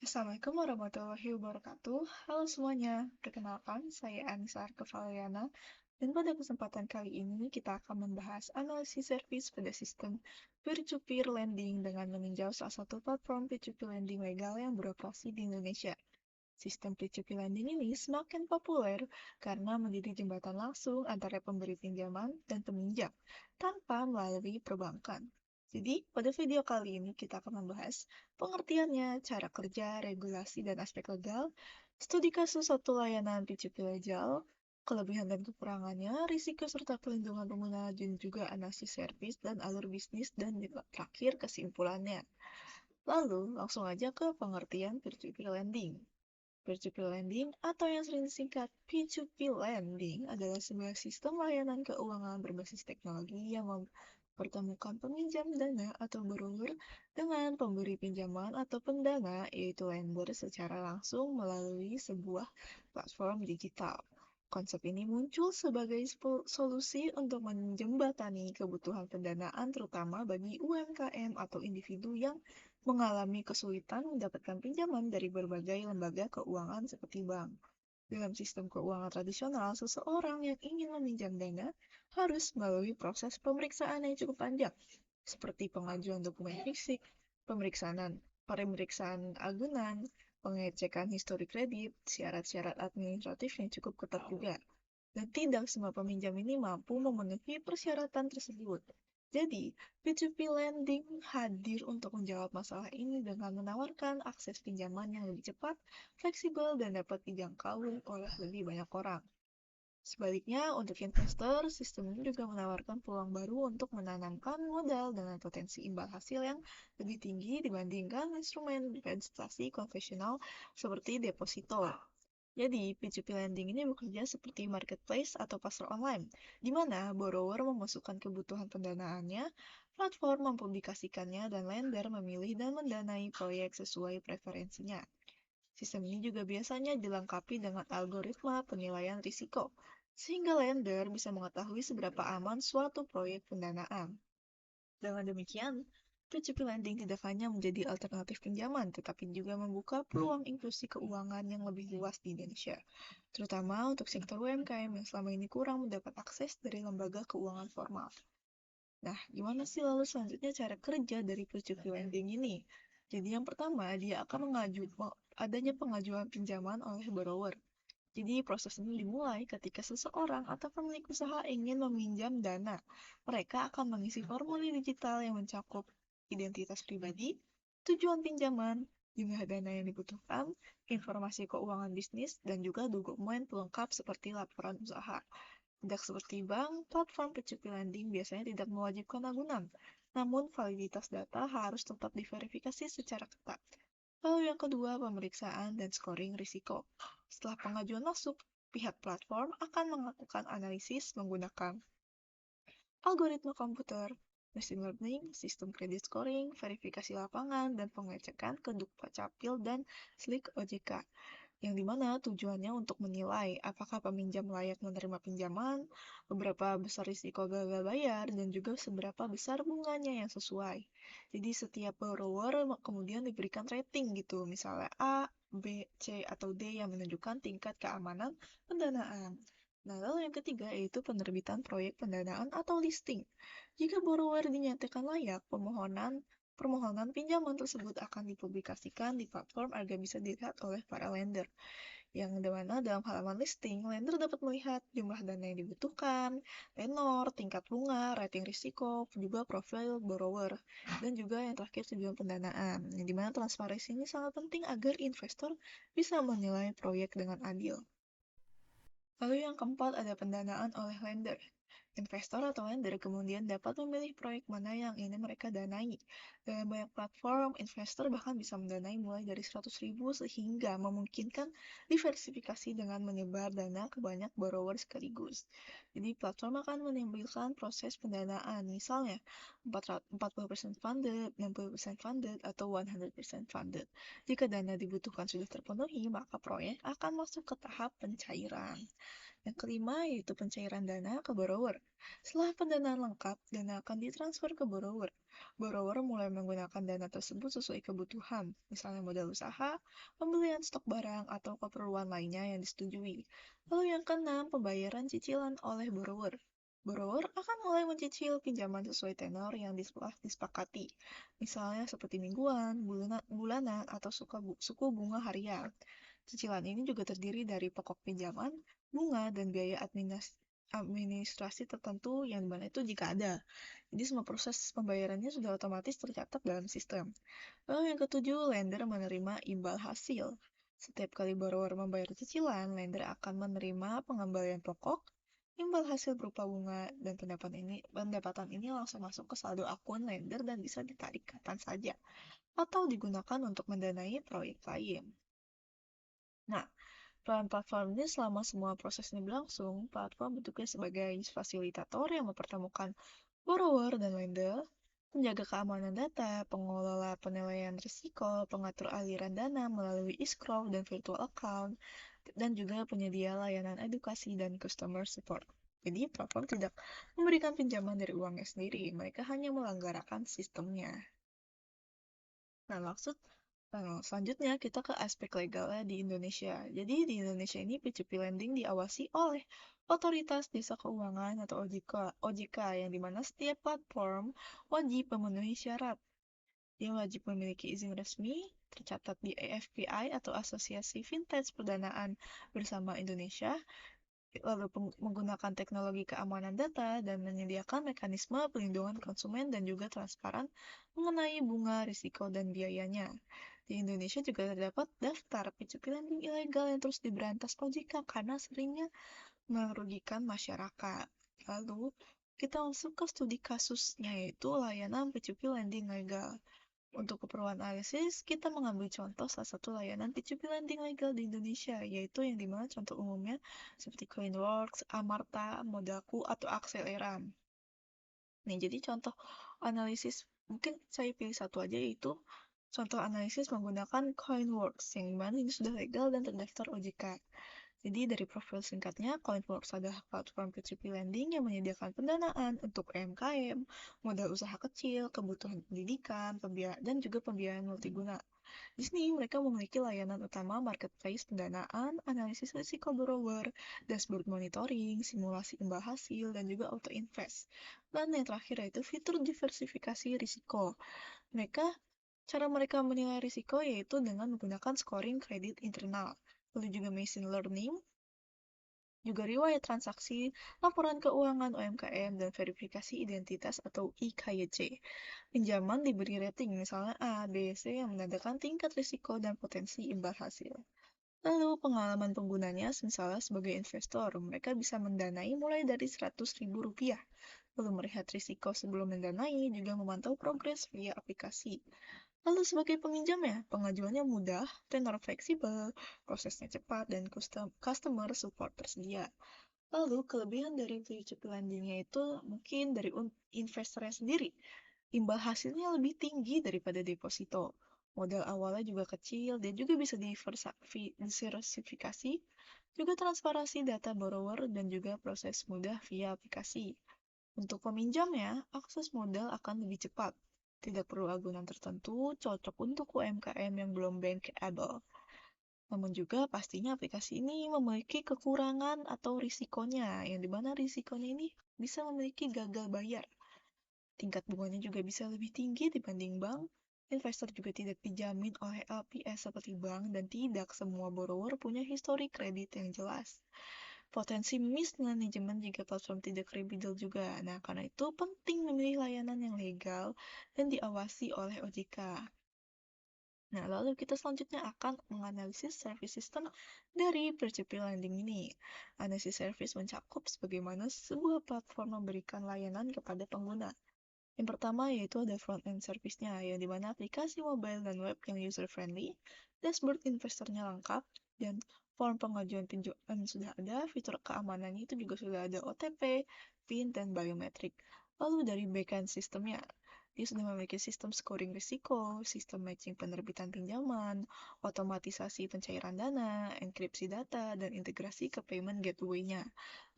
Assalamualaikum warahmatullahi wabarakatuh. Halo semuanya, perkenalkan saya Anissa Kevaliana dan pada kesempatan kali ini kita akan membahas analisis servis pada sistem peer-to-peer lending dengan meninjau salah satu platform peer-to-peer lending legal yang beroperasi di Indonesia. Sistem peer-to-peer lending ini semakin populer karena menjadi jembatan langsung antara pemberi pinjaman dan peminjam tanpa melalui perbankan. Jadi, pada video kali ini kita akan membahas pengertiannya, cara kerja, regulasi, dan aspek legal, studi kasus satu layanan peer-to-peer legal, kelebihan dan kekurangannya, risiko serta perlindungan pengguna, dan juga analisis servis dan alur bisnis, dan terakhir kesimpulannya. Lalu, langsung aja ke pengertian peer-to-peer lending. Peer-to-peer lending atau yang sering disingkat P2P lending adalah sebuah sistem layanan keuangan berbasis teknologi yang mempertemukan peminjam dana atau borrower dengan pemberi pinjaman atau pendana, yaitu lender, secara langsung melalui sebuah platform digital. Konsep ini muncul sebagai solusi untuk menjembatani kebutuhan pendanaan terutama bagi UMKM atau individu yang mengalami kesulitan mendapatkan pinjaman dari berbagai lembaga keuangan seperti bank. Dalam sistem keuangan tradisional, seseorang yang ingin meminjam dana harus melalui proses pemeriksaan yang cukup panjang, seperti pengajuan dokumen fisik, pemeriksaan agunan, pengecekan histori kredit, syarat-syarat administratif yang cukup ketat juga. Dan tidak semua peminjam ini mampu memenuhi persyaratan tersebut. Jadi, P2P lending hadir untuk menjawab masalah ini dengan menawarkan akses pinjaman yang lebih cepat, fleksibel, dan dapat dijangkau oleh lebih banyak orang. Sebaliknya, untuk investor, sistem ini juga menawarkan peluang baru untuk menanamkan modal dengan potensi imbal hasil yang lebih tinggi dibandingkan instrumen investasi konvensional seperti deposito. Jadi, P2P lending ini bekerja seperti marketplace atau pasar online, di mana borrower memasukkan kebutuhan pendanaannya, platform mempublikasikannya, dan lender memilih dan mendanai proyek sesuai preferensinya. Sistem ini juga biasanya dilengkapi dengan algoritma penilaian risiko, sehingga lender bisa mengetahui seberapa aman suatu proyek pendanaan. Dengan demikian, P2P lending tidak hanya menjadi alternatif pinjaman, tetapi juga membuka peluang inklusi keuangan yang lebih luas di Indonesia, terutama untuk sektor UMKM yang selama ini kurang mendapat akses dari lembaga keuangan formal. Nah, gimana sih lalu selanjutnya cara kerja dari P2P lending ini? Jadi yang pertama, dia akan adanya pengajuan pinjaman oleh borrower. Jadi proses ini dimulai ketika seseorang atau pemilik usaha ingin meminjam dana. Mereka akan mengisi formulir digital yang mencakup identitas pribadi, tujuan pinjaman, jumlah dana yang dibutuhkan, informasi keuangan bisnis, dan juga dokumen pelengkap seperti laporan usaha. Tidak seperti bank, platform P2P lending biasanya tidak mewajibkan agunan, namun validitas data harus tetap diverifikasi secara ketat. Lalu yang kedua, pemeriksaan dan scoring risiko. Setelah pengajuan masuk, pihak platform akan melakukan analisis menggunakan algoritma komputer, machine learning, sistem kredit scoring, verifikasi lapangan, dan pengecekan ke Dukcapil dan Slik OJK, yang dimana tujuannya untuk menilai apakah peminjam layak menerima pinjaman, beberapa besar risiko gagal bayar, dan juga seberapa besar bunganya yang sesuai. Jadi setiap borrower kemudian diberikan rating gitu, misalnya A, B, C, atau D yang menunjukkan tingkat keamanan pendanaan. Nah, lalu yang ketiga yaitu penerbitan proyek pendanaan atau listing. Jika borrower dinyatakan layak, permohonan pinjaman tersebut akan dipublikasikan di platform agar bisa dilihat oleh para lender. Yang dimana dalam halaman listing, lender dapat melihat jumlah dana yang dibutuhkan, tenor, tingkat bunga, rating risiko, juga profil borrower, dan juga yang terakhir tujuan pendanaan. Yang dimana transparansi ini sangat penting agar investor bisa menilai proyek dengan adil. Lalu yang keempat ada pendanaan oleh lender. Investor atau lender kemudian dapat memilih proyek mana yang ingin mereka danai. Dalam banyak platform, investor bahkan bisa mendanai mulai dari 100.000 sehingga memungkinkan diversifikasi dengan menyebar dana ke banyak borrower sekaligus. Jadi platform akan menimbulkan proses pendanaan, misalnya 40% funded, 60% funded, atau 100% funded. Jika dana dibutuhkan sudah terpenuhi, maka proyek akan masuk ke tahap pencairan. Yang kelima yaitu pencairan dana ke borrower. Setelah pendanaan lengkap, dana akan ditransfer ke borrower. Borrower mulai menggunakan dana tersebut sesuai kebutuhan, misalnya modal usaha, pembelian stok barang, atau keperluan lainnya yang disetujui. Lalu yang keenam, pembayaran cicilan oleh borrower. Borrower akan mulai mencicil pinjaman sesuai tenor yang disepakati, misalnya seperti mingguan, bulanan, atau suku bunga harian. Cicilan ini juga terdiri dari pokok pinjaman, bunga, dan biaya administrasi tertentu yang mana itu jika ada. Jadi semua proses pembayarannya sudah otomatis tercatat dalam sistem. Lalu yang ketujuh, lender menerima imbal hasil. Setiap kali borrower membayar cicilan, lender akan menerima pengembalian pokok, imbal hasil berupa bunga, dan pendapatan ini langsung masuk ke saldo akun lender dan bisa ditarik kapan saja, atau digunakan untuk mendanai proyek lain. Nah, peran platform ini selama semua proses ini berlangsung, platform bertugas sebagai fasilitator yang mempertemukan borrower dan lender, menjaga keamanan data, pengelola penilaian risiko, pengatur aliran dana melalui escrow dan virtual account, dan juga penyedia layanan edukasi dan customer support. Jadi, platform tidak memberikan pinjaman dari uangnya sendiri, mereka hanya melenggarakan sistemnya. Selanjutnya kita ke aspek legalnya di Indonesia. Jadi di Indonesia ini P2P lending diawasi oleh Otoritas Jasa Keuangan atau OJK yang dimana setiap platform wajib memenuhi syarat. Dia wajib memiliki izin resmi, tercatat di AFPI atau Asosiasi Fintech Perdanaan Bersama Indonesia, lalu menggunakan teknologi keamanan data dan menyediakan mekanisme pelindungan konsumen dan juga transparan mengenai bunga, risiko, dan biayanya. Di Indonesia juga terdapat daftar P2P lending ilegal yang terus diberantas OJK karena seringnya merugikan masyarakat. Lalu, kita masuk ke studi kasusnya yaitu layanan P2P lending legal. Untuk keperluan analisis, kita mengambil contoh salah satu layanan P2P lending legal di Indonesia, yaitu yang dimana contoh umumnya seperti Coinworks, Amarta, Modaku, atau Akseleran. Nih, jadi contoh analisis, mungkin saya pilih satu aja, yaitu contoh analisis menggunakan Coinworks, yang dimana ini sudah legal dan terdaftar OJK. Jadi dari profil singkatnya, Coinworks adalah platform P2P lending yang menyediakan pendanaan untuk UMKM, modal usaha kecil, kebutuhan pendidikan, dan juga pembiayaan multiguna. Di sini mereka memiliki layanan utama marketplace pendanaan, analisis risiko borrower, dashboard monitoring, simulasi imbal hasil, dan juga auto invest. Dan yang terakhir yaitu fitur diversifikasi risiko. Cara mereka menilai risiko yaitu dengan menggunakan scoring kredit internal, lalu juga machine learning, juga riwayat transaksi, laporan keuangan UMKM, dan verifikasi identitas atau IKYC. Pinjaman diberi rating misalnya A, B, C yang menandakan tingkat risiko dan potensi imbal hasil. Lalu pengalaman penggunanya misalnya sebagai investor, mereka bisa mendanai mulai dari Rp100.000, lalu melihat risiko sebelum mendanai, juga memantau progres via aplikasi. Lalu sebagai peminjam pengajuannya mudah, tenor fleksibel, prosesnya cepat, dan customer support tersedia. Lalu kelebihan dari P2P lending-nya itu mungkin dari investornya sendiri. Imbal hasilnya lebih tinggi daripada deposito. Modal awalnya juga kecil dan juga bisa diversifikasi, juga transparansi data borrower dan juga proses mudah via aplikasi. Untuk peminjamnya, akses modal akan lebih cepat. Tidak perlu agunan tertentu, cocok untuk UMKM yang belum bankable. Namun juga pastinya aplikasi ini memiliki kekurangan atau risikonya, yang dimana risikonya ini bisa memiliki gagal bayar. Tingkat bunganya juga bisa lebih tinggi dibanding bank. Investor juga tidak dijamin oleh LPS seperti bank dan tidak semua borrower punya histori kredit yang jelas. Potensi mismanagement jika platform tidak kredibel juga. Nah, karena itu penting memilih layanan yang legal dan diawasi oleh OJK. Nah, lalu kita selanjutnya akan menganalisis service system dari P2P lending ini. Analisis service mencakup sebagaimana sebuah platform memberikan layanan kepada pengguna. Yang pertama yaitu ada front-end service-nya, yang dimana aplikasi mobile dan web yang user-friendly, dashboard investornya lengkap, dan form pengajuan pinjaman sudah ada, fitur keamanannya itu juga sudah ada OTP, PIN, dan biometrik. Lalu dari backend sistemnya, dia sudah memiliki sistem scoring risiko, sistem matching penerbitan pinjaman, otomatisasi pencairan dana, enkripsi data, dan integrasi ke payment gateway-nya.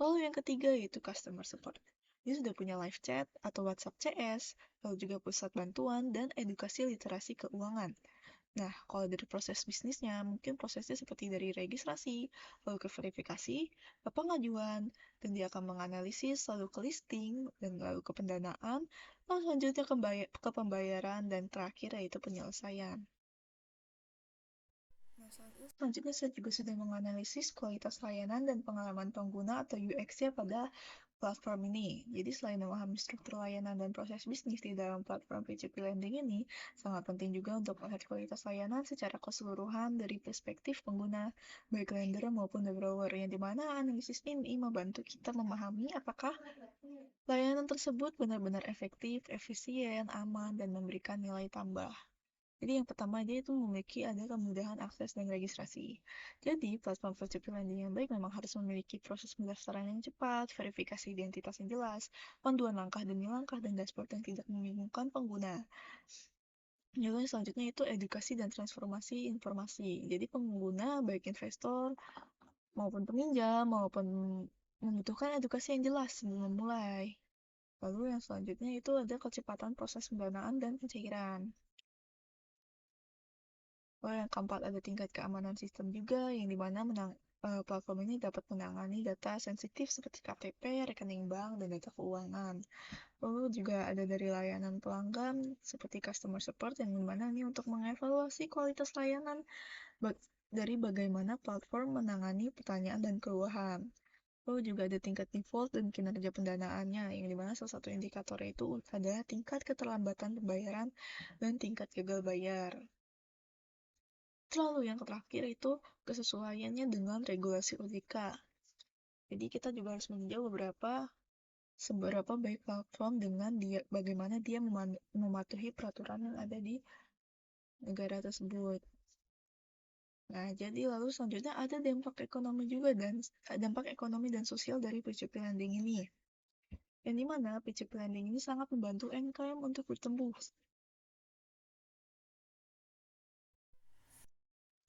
Lalu yang ketiga yaitu customer support. Dia sudah punya live chat atau WhatsApp CS, lalu juga pusat bantuan dan edukasi literasi keuangan. Nah, kalau dari proses bisnisnya, mungkin prosesnya seperti dari registrasi, lalu ke verifikasi, ke pengajuan, dan dia akan menganalisis, lalu ke listing, dan lalu ke pendanaan, lalu selanjutnya ke pembayaran, dan terakhir yaitu penyelesaian. Nah, selanjutnya saya juga sudah menganalisis kualitas layanan dan pengalaman pengguna atau UX-nya pada platform ini. Jadi selain memahami struktur layanan dan proses bisnis di dalam platform P2P Lending ini, sangat penting juga untuk melihat kualitas layanan secara keseluruhan dari perspektif pengguna, baik lender maupun borrower, yang dimana analisis ini membantu kita memahami apakah layanan tersebut benar-benar efektif, efisien, aman, dan memberikan nilai tambah. Jadi yang pertama dia itu memiliki ada kemudahan akses dan registrasi. Jadi platform peer-to-peer lending yang baik memang harus memiliki proses pendaftaran yang cepat, verifikasi identitas yang jelas, panduan langkah demi langkah, dan dashboard yang tidak membingungkan pengguna. Lalu yang selanjutnya itu edukasi dan transformasi informasi. Jadi pengguna baik investor maupun peminjam maupun membutuhkan edukasi yang jelas sebelum memulai. Lalu yang selanjutnya itu ada kecepatan proses pendanaan dan pencairan. Oh, yang keempat ada tingkat keamanan sistem juga, yang dimana platform ini dapat menangani data sensitif seperti KTP, rekening bank, dan data keuangan. Lalu juga ada dari layanan pelanggan seperti customer support, yang dimana ini untuk mengevaluasi kualitas layanan dari bagaimana platform menangani pertanyaan dan keluhan. Lalu juga ada tingkat default dan kinerja pendanaannya, yang dimana salah satu indikatornya itu adalah tingkat keterlambatan pembayaran dan tingkat gagal bayar. Lalu yang terakhir itu kesesuaiannya dengan regulasi OJK. Jadi kita juga harus meninjau seberapa baik platform dengan bagaimana dia mematuhi peraturan yang ada di negara tersebut. Nah, jadi lalu selanjutnya ada dampak ekonomi dan sosial dari P2P lending ini. Yang dimana P2P lending ini sangat membantu UMKM untuk bertumbuh.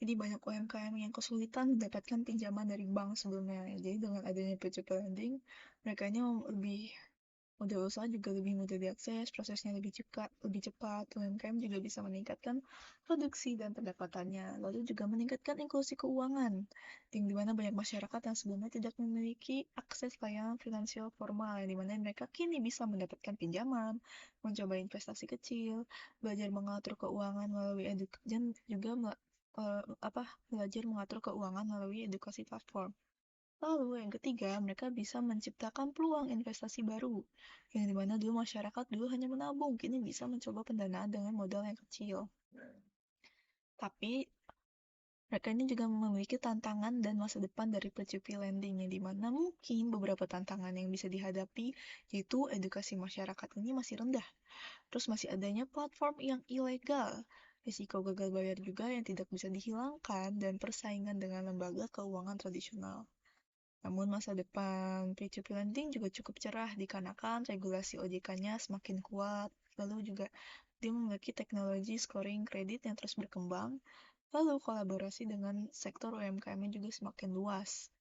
Jadi banyak UMKM yang kesulitan mendapatkan pinjaman dari bank sebelumnya. Jadi dengan adanya P2P lending, mereka ini modal usaha juga lebih mudah diakses, prosesnya lebih cepat, UMKM juga bisa meningkatkan produksi dan pendapatannya, lalu juga meningkatkan inklusi keuangan, yang dimana banyak masyarakat yang sebelumnya tidak memiliki akses layanan finansial formal, yang dimana mereka kini bisa mendapatkan pinjaman, mencoba investasi kecil, belajar mengatur keuangan melalui dan juga belajar mengatur keuangan melalui edukasi platform. Lalu yang ketiga, mereka bisa menciptakan peluang investasi baru, yang dimana dulu masyarakat hanya menabung, kini bisa mencoba pendanaan dengan modal yang kecil. Tapi mereka ini juga memiliki tantangan dan masa depan dari P2P lending, yang dimana mungkin beberapa tantangan yang bisa dihadapi, yaitu edukasi masyarakat ini masih rendah. Terus masih adanya platform yang ilegal, risiko gagal bayar juga yang tidak bisa dihilangkan, dan persaingan dengan lembaga keuangan tradisional. Namun masa depan P2P lending juga cukup cerah dikarenakan regulasi OJK-nya semakin kuat, lalu juga dia memiliki teknologi scoring kredit yang terus berkembang, lalu kolaborasi dengan sektor UMKM juga semakin luas.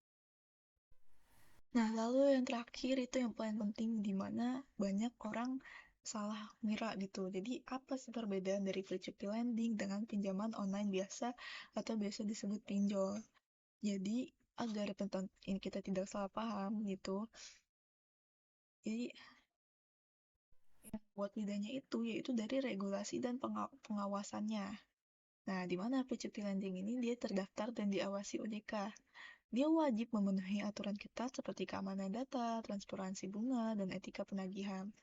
Nah, lalu yang terakhir itu yang paling penting, di mana banyak orang salah ngira gitu. Jadi, apa sih perbedaan dari P2P lending dengan pinjaman online biasa atau biasa disebut pinjol? Jadi, agar tentang ini kita tidak salah paham gitu. Jadi, yang buat bedanya itu yaitu dari regulasi dan pengawasannya. Nah, di mana P2P lending ini dia terdaftar dan diawasi OJK. Dia wajib memenuhi aturan ketat seperti keamanan data, transparansi bunga, dan etika penagihan.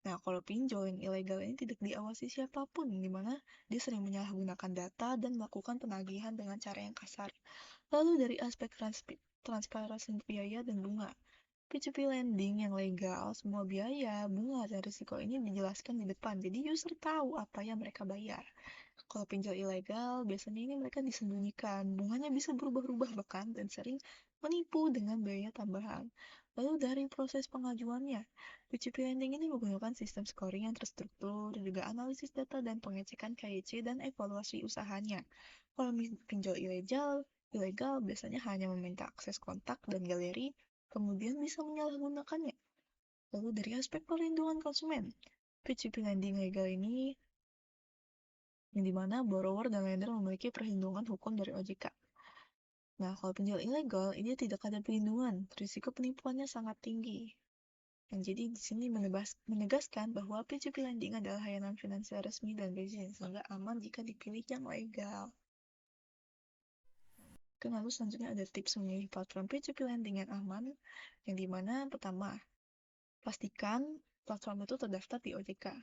Nah, kalau pinjol yang ilegal ini tidak diawasi siapapun, di mana dia sering menyalahgunakan data dan melakukan penagihan dengan cara yang kasar. Lalu dari aspek transparansi biaya dan bunga, P2P lending yang legal, semua biaya, bunga, dan risiko ini dijelaskan di depan, jadi user tahu apa yang mereka bayar. Kalau pinjol ilegal, biasanya ini mereka disembunyikan, bunganya bisa berubah-ubah bahkan, dan sering menipu dengan biaya tambahan. Lalu dari proses pengajuannya, P2P lending ini menggunakan sistem scoring yang terstruktur, juga analisis data dan pengecekan KYC dan evaluasi usahanya. Kalau pinjol ilegal biasanya hanya meminta akses kontak dan galeri, kemudian bisa menyalahgunakannya. Lalu dari aspek perlindungan konsumen, P2P lending legal ini yang dimana borrower dan lender memiliki perlindungan hukum dari OJK. Nah, kalau pinjol ilegal, ini tidak ada perlindungan, risiko penipuannya sangat tinggi. Dan jadi di sini menegaskan bahwa P2P lending adalah layanan finansial resmi dan berizin, sehingga aman jika dipilih yang legal. Lalu selanjutnya ada tips memilih platform P2P lending yang aman, yang dimana pertama, pastikan platform itu terdaftar di OJK.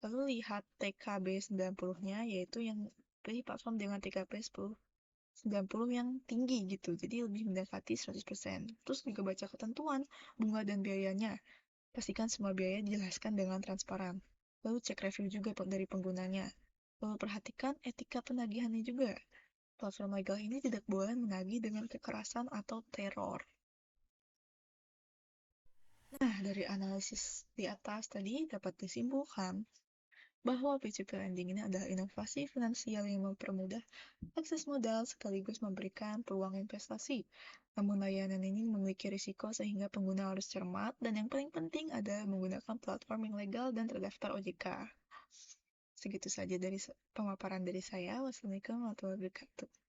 Lalu lihat TKB 90-nya, yaitu yang pilih platform dengan TKB 90 yang tinggi gitu, jadi lebih mendekati 100%. Terus juga baca ketentuan, bunga dan biayanya. Pastikan semua biaya dijelaskan dengan transparan. Lalu cek review juga dari penggunanya. Lalu perhatikan etika penagihannya juga. Platform legal ini tidak boleh menagih dengan kekerasan atau teror. Nah, dari analisis di atas tadi dapat disimpulkan bahwa P2P lending ini adalah inovasi finansial yang mempermudah akses modal sekaligus memberikan peluang investasi. Namun layanan ini memiliki risiko sehingga pengguna harus cermat dan yang paling penting adalah menggunakan platform yang legal dan terdaftar OJK. Segitu saja dari pemaparan dari saya. Wassalamualaikum warahmatullahi wabarakatuh.